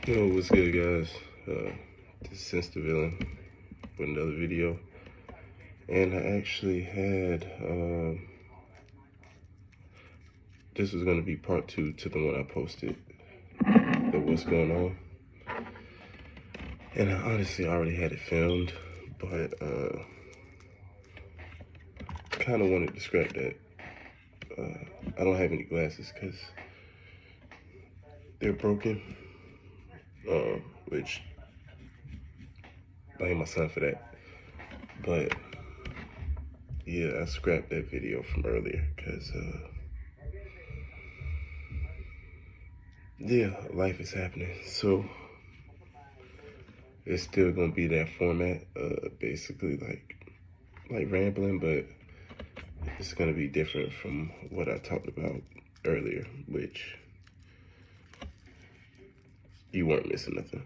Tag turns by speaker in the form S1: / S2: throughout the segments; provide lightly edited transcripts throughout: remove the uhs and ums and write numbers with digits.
S1: Yo, what's good, guys? This is Sense the Villain with another video, and I actually had this was gonna be part 2 to the one I posted. The what's going on, and I honestly already had it filmed, but kind of wanted to scrap that. I don't have any glasses because they're broken, which I blame my son for that. But yeah, I scrapped that video from earlier because yeah, life is happening. So it's still gonna be that format, basically like rambling, but it's gonna be different from what I talked about earlier, which you weren't missing nothing.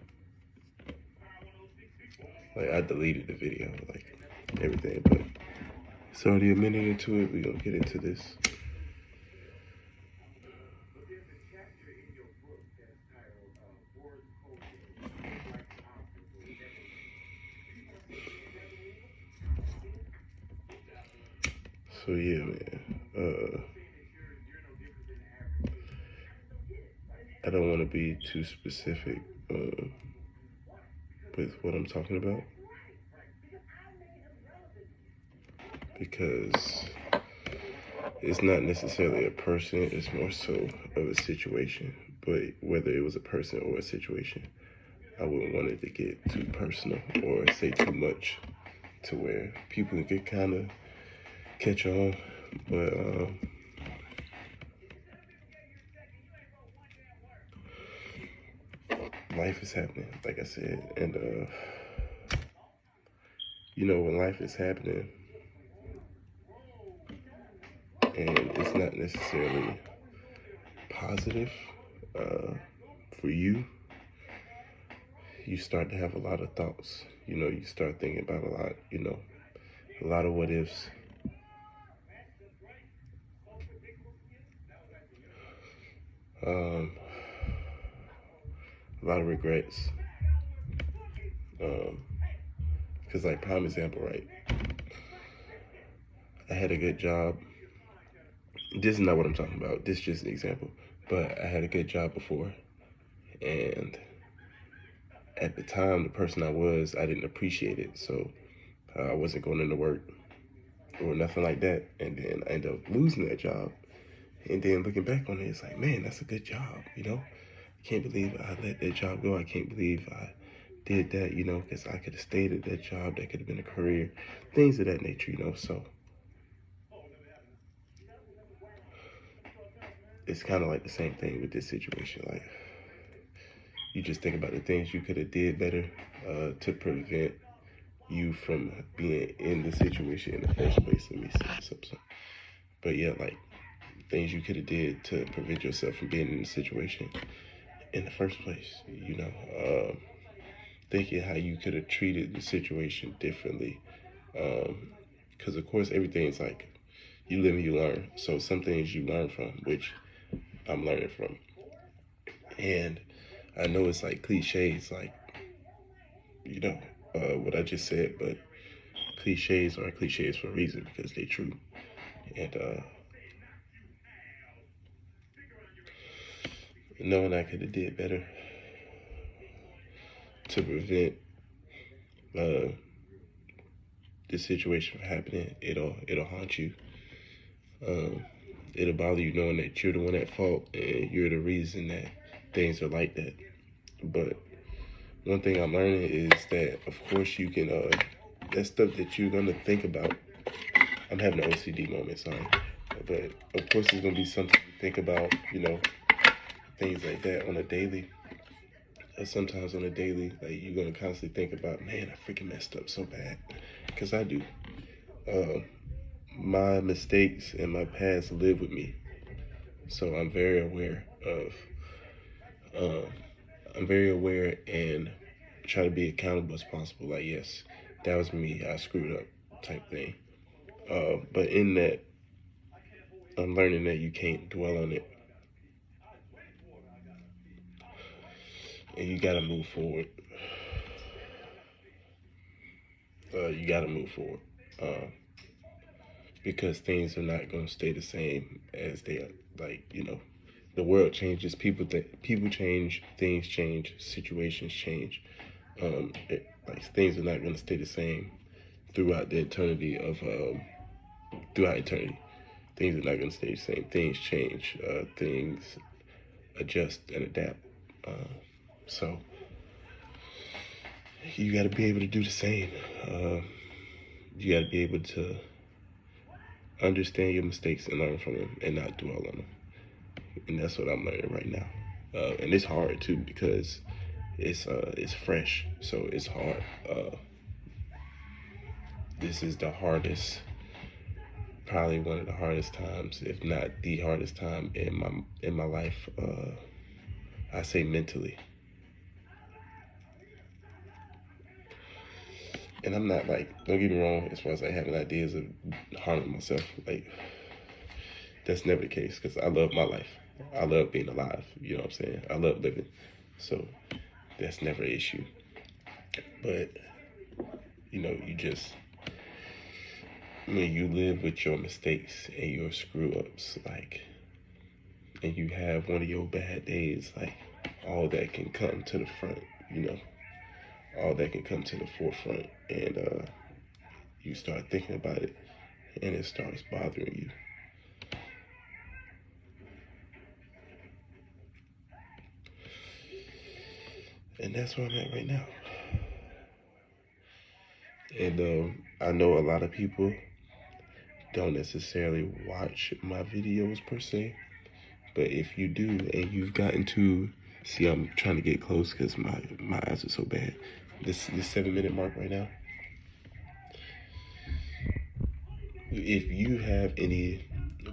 S1: Like, I deleted the video, like everything, but it's already a minute into it. We're gonna get into this. So yeah, man. I don't want to be too specific with what I'm talking about, because it's not necessarily a person, it's more so of a situation. But whether it was a person or a situation, I wouldn't want it to get too personal or say too much to where people can kind of catch on. But life is happening, like I said, and you know, when life is happening and it's not necessarily positive for you, you start to have a lot of thoughts. You know, you start thinking about a lot, you know, a lot of what ifs. A lot of regrets. Because, like, prime example, right? I had a good job. This is not what I'm talking about. This is just an example. But I had a good job before. And at the time, the person I didn't appreciate it. So I wasn't going into work or nothing like that. And then I ended up losing that job. And then looking back on it, it's like, man, that's a good job, you know? I can't believe I let that job go. I can't believe I did that, you know, because I could have stayed at that job. That could have been a career, things of that nature, you know? So it's kind of like the same thing with this situation. Like, you just think about the things you could have did better to prevent you from being in the situation in the first place. Let me set this up. But yeah, like, things you could have did to prevent yourself from being in the situation in the first place, you know. Thinking how you could have treated the situation differently. Because, of course, everything's like, you live and you learn. So some things you learn from, which I'm learning from. And I know it's like cliches, like, you know, what I just said, but cliches are cliches for a reason, because they're true. And knowing I could have did better to prevent this situation from happening, it'll haunt you. It'll bother you knowing that you're the one at fault and you're the reason that things are like that. But one thing I'm learning is that, of course, you can, that stuff that you're gonna think about. I'm having an OCD moment, sorry. But of course, it's gonna be something you think about, you know, things like that on a daily. Sometimes on a daily, like, you're gonna constantly think about, man, I freaking messed up so bad. Because I do. My mistakes and my past live with me. So I'm very aware of, I'm very aware and try to be accountable as possible. Like, yes, that was me, I screwed up type thing. But in that, I'm learning that you can't dwell on it. and you gotta move forward. You gotta move forward. Because things are not gonna stay the same as they are. Like, you know, the world changes, people change, things change, situations change. Like things are not gonna stay the same throughout the eternity of throughout eternity. Things are not gonna stay the same. Things change. Things adjust and adapt. So you got to be able to do the same. You got to be able to understand your mistakes and learn from them and not dwell on them. And that's what I'm learning right now. And it's hard too because it's fresh, so it's hard. This is the hardest, probably one of the hardest times, if not the hardest time in my life. I say mentally. And I'm not like, don't get me wrong, as far as like having ideas of harming myself, like that's never the case because I love my life. I love being alive, you know what I'm saying? I love living. So that's never an issue. But, you know, when you live with your mistakes and your screw ups, like, and you have one of your bad days, like, all that can come to the front, you know? All that can come to the forefront, and you start thinking about it, and it starts bothering you. And that's where I'm at right now. And I know a lot of people don't necessarily watch my videos per se, but if you do and you've gotten to, see, I'm trying to get close because my eyes are so bad. This 7-minute mark right now. If you have any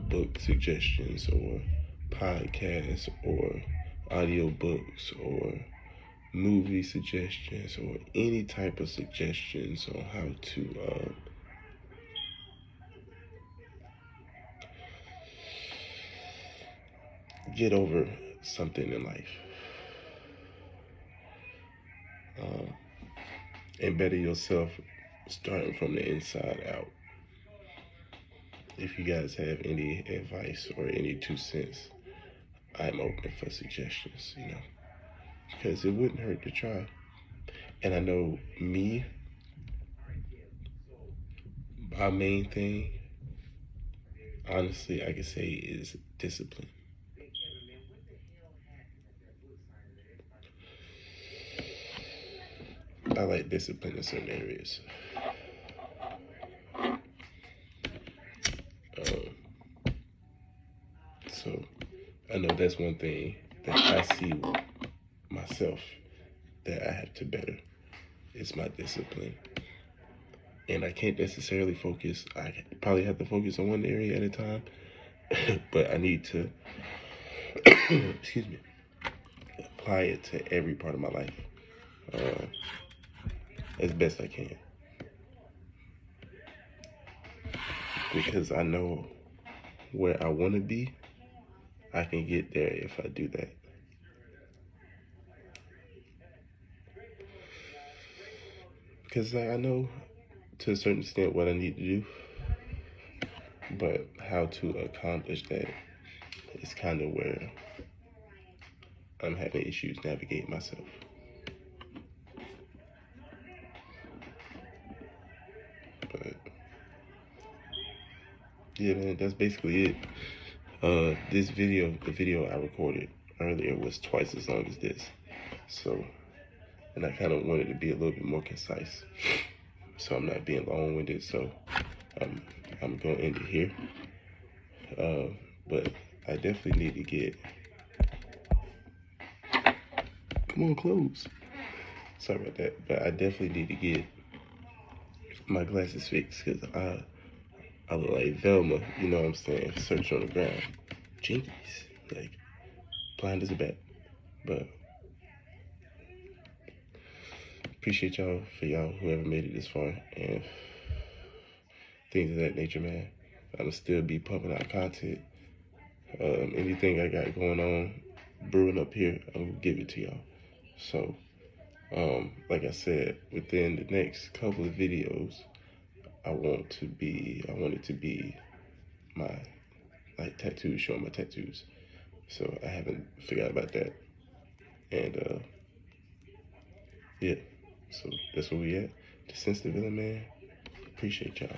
S1: book suggestions or podcasts or audiobooks or movie suggestions or any type of suggestions on how to get over something in life and better yourself starting from the inside out. If you guys have any advice or any 2 cents, I'm open for suggestions, you know, because it wouldn't hurt to try. And I know me, my main thing, honestly, I could say is discipline. I like discipline in certain areas. So I know that's one thing that I see myself that I have to better. It's my discipline. And I can't necessarily focus. I probably have to focus on one area at a time. But I need to, excuse me, apply it to every part of my life as best I can. Because I know where I want to be, I can get there if I do that. Because I know to a certain extent what I need to do, but how to accomplish that is kind of where I'm having issues navigating myself. But yeah, man, that's basically it. The video I recorded earlier was twice as long as this. So, and I kind of wanted to be a little bit more concise. So I'm not being long-winded. So I'm going to end it here. But I definitely need to get, come on, close. Sorry about that. But I definitely need to get my glasses fixed because I look like Velma, you know what I'm saying? Search on the ground. Jinkies. Like, blind as a bat. But appreciate y'all, for y'all whoever made it this far and things of that nature, man. I'ma still be pumping out content. Anything I got going on, brewing up here, I'm gonna give it to y'all. So, like I said, within the next couple of videos, I want it to be my tattoos, showing my tattoos. So I haven't forgot about that. And yeah, so that's where we at. The Sensitive Villain Man. Appreciate y'all.